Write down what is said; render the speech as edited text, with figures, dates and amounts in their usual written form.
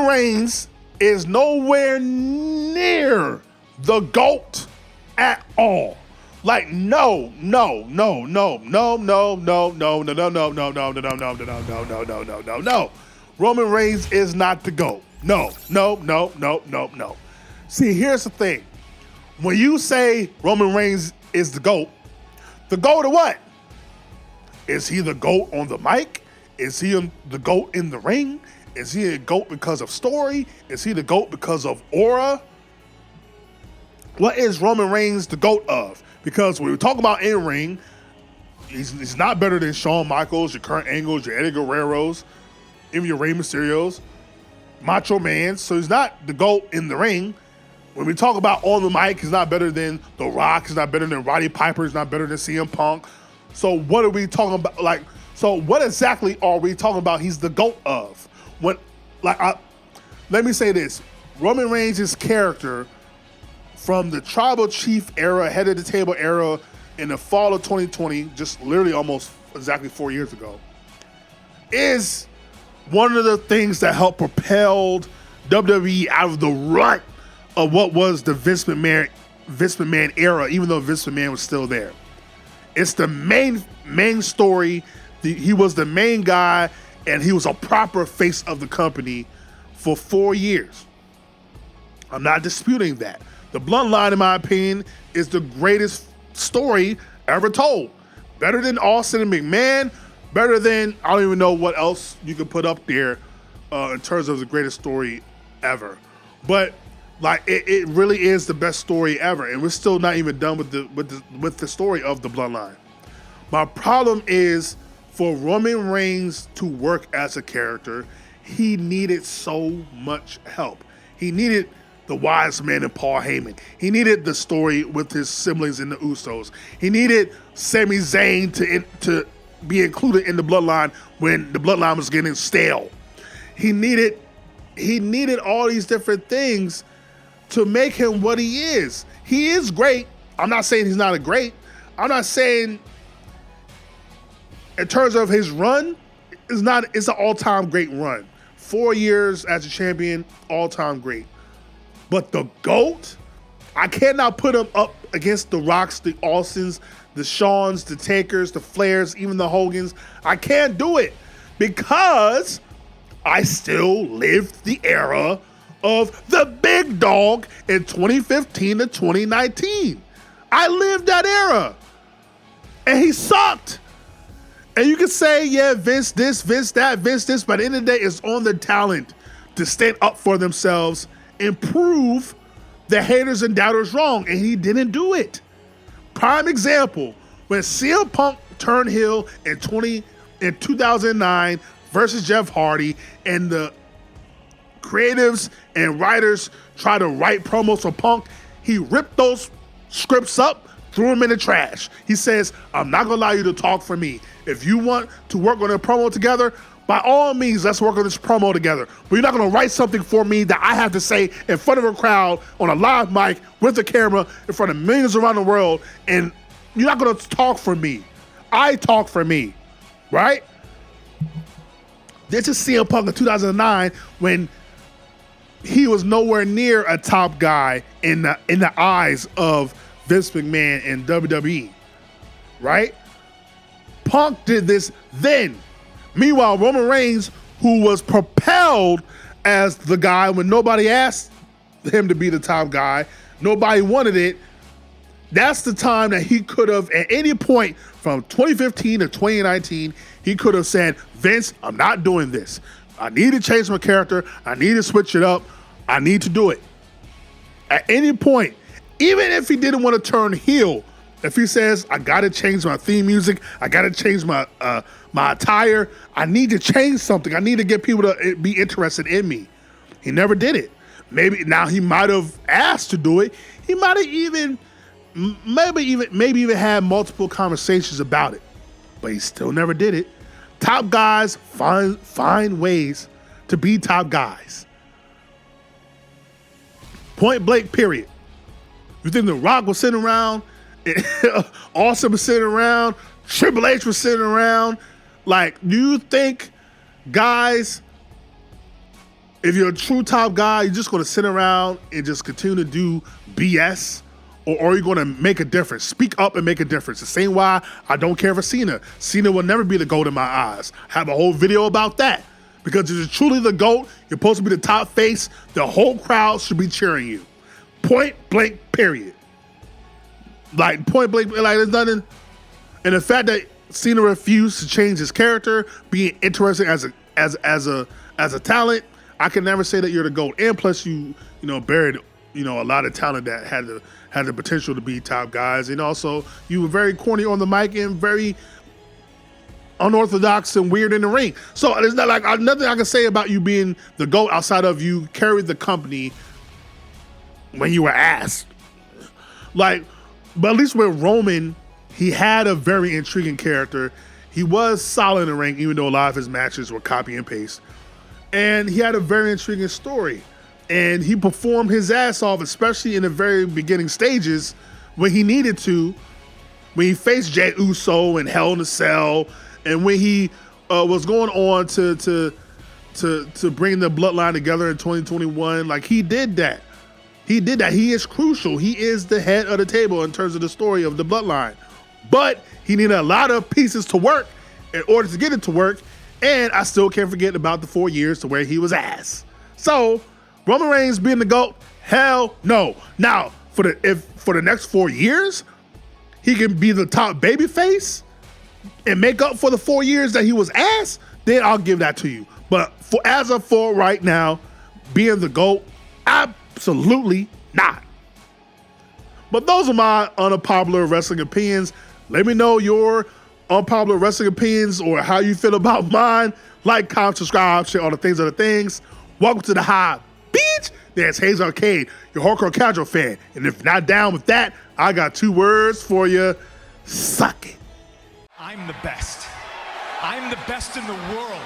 Roman Reigns is nowhere near the GOAT at all. Like, no. Roman Reigns is not the GOAT. No. See, here's the thing. When you say Roman Reigns is the GOAT of what? Is he the GOAT on the mic? Is he the GOAT in the ring? Is he a GOAT because of story? Is he the GOAT because of aura? What is Roman Reigns the GOAT of? Because when we talk about in-ring, he's not better than Shawn Michaels, your Kurt Angles, your Eddie Guerreros, even your Rey Mysterios, Macho Man. So he's not the GOAT in the ring. When we talk about on the mic, he's not better than The Rock. He's not better than Roddy Piper. He's not better than CM Punk. So what are we talking about? So what exactly are we talking about he's the GOAT of? Let me say this. Roman Reigns' character from the Tribal Chief era, head of the table era, in the fall of 2020, just literally almost exactly 4 years ago, is one of the things that helped propel WWE out of the rut of what was the Vince McMahon era, even though Vince McMahon was still there. It's the main story. He was the main guy, and he was a proper face of the company for 4 years. I'm not disputing that. The Bloodline, in my opinion, is the greatest story ever told. Better than Austin and McMahon, better than, I don't even know what else you could put up there in terms of the greatest story ever. But it really is the best story ever, and we're still not even done with the story of the Bloodline. My problem is, for Roman Reigns to work as a character, he needed so much help. He needed the wise man and Paul Heyman. He needed the story with his siblings in the Usos. He needed Sami Zayn to be included in the Bloodline when the Bloodline was getting stale. He needed all these different things to make him what he is. He is great. I'm not saying he's not a great. I'm not saying in terms of his run, it's an all-time great run. 4 years as a champion, all-time great. But the GOAT, I cannot put him up against the Rocks, the Austins, the Shawns, the Takers, the Flairs, even the Hogans. I can't do it because I still lived the era of the big dog in 2015 to 2019. I lived that era. And he sucked. And you can say, yeah, Vince this, Vince that, Vince this, but at the end of the day, it's on the talent to stand up for themselves and prove the haters and doubters wrong. And he didn't do it. Prime example, when CM Punk turned heel in 2009 versus Jeff Hardy, and the creatives and writers tried to write promos for Punk, he ripped those scripts up, threw them in the trash. He says, I'm not gonna allow you to talk for me. If you want to work on a promo together, by all means, let's work on this promo together. But you're not gonna write something for me that I have to say in front of a crowd on a live mic with a camera in front of millions around the world, and you're not gonna talk for me. I talk for me, right? This is CM Punk in 2009 when he was nowhere near a top guy in the eyes of Vince McMahon and WWE, right? Punk did this then. Meanwhile, Roman Reigns, who was propelled as the guy when nobody asked him to be the top guy, nobody wanted it, that's the time that he could have, at any point from 2015 to 2019, he could have said, Vince, I'm not doing this. I need to change my character. I need to switch it up. I need to do it. At any point, even if he didn't want to turn heel, if he says, I got to change my theme music, I got to change my attire, I need to change something. I need to get people to be interested in me. He never did it. Maybe now he might have asked to do it. He might have even had multiple conversations about it, but he still never did it. Top guys find ways to be top guys. Point blank, period. You think The Rock was sitting around, Austin was sitting around, Triple H was sitting around? Like, do you think guys If you're a true top guy, you're just gonna sit around and just continue to do BS, or you're gonna make a difference. Speak up and make a difference. The same why I don't care for Cena. Cena will never be the GOAT in my eyes. I have a whole video about that. Because if you're truly the GOAT, you're supposed to be the top face, the whole crowd should be cheering you. Point blank, period. Like, point blank, like, there's nothing. And the fact that Cena refused to change his character, being interesting as a talent, I can never say that you're the GOAT. And plus, you buried, a lot of talent that had the potential to be top guys. And also, you were very corny on the mic and very unorthodox and weird in the ring. So there's not nothing I can say about you being the GOAT outside of you carried the company when you were asked. But at least with Roman, he had a very intriguing character. He was solid in the ring, even though a lot of his matches were copy and paste. And he had a very intriguing story. And he performed his ass off, especially in the very beginning stages when he needed to, when he faced Jey Uso and Hell in a Cell, and when he was going on to bring the bloodline together in 2021. Like, he did that. He did that. He is crucial. He is the head of the table in terms of the story of the bloodline. But he needed a lot of pieces to work in order to get it to work. And I still can't forget about the 4 years to where he was ass. So Roman Reigns being the GOAT, hell no. Now, for the next 4 years, he can be the top babyface and make up for the 4 years that he was ass, then I'll give that to you. But as of right now, being the GOAT, absolutely not. But those are my unpopular wrestling opinions. Let me know your unpopular wrestling opinions or how you feel about mine. Like, comment, subscribe, share all the things. Welcome to the High Beach. There's Hayes Arcade, your hardcore casual fan. And if you're not down with that, I got 2 words for you. Suck it. I'm the best. I'm the best in the world.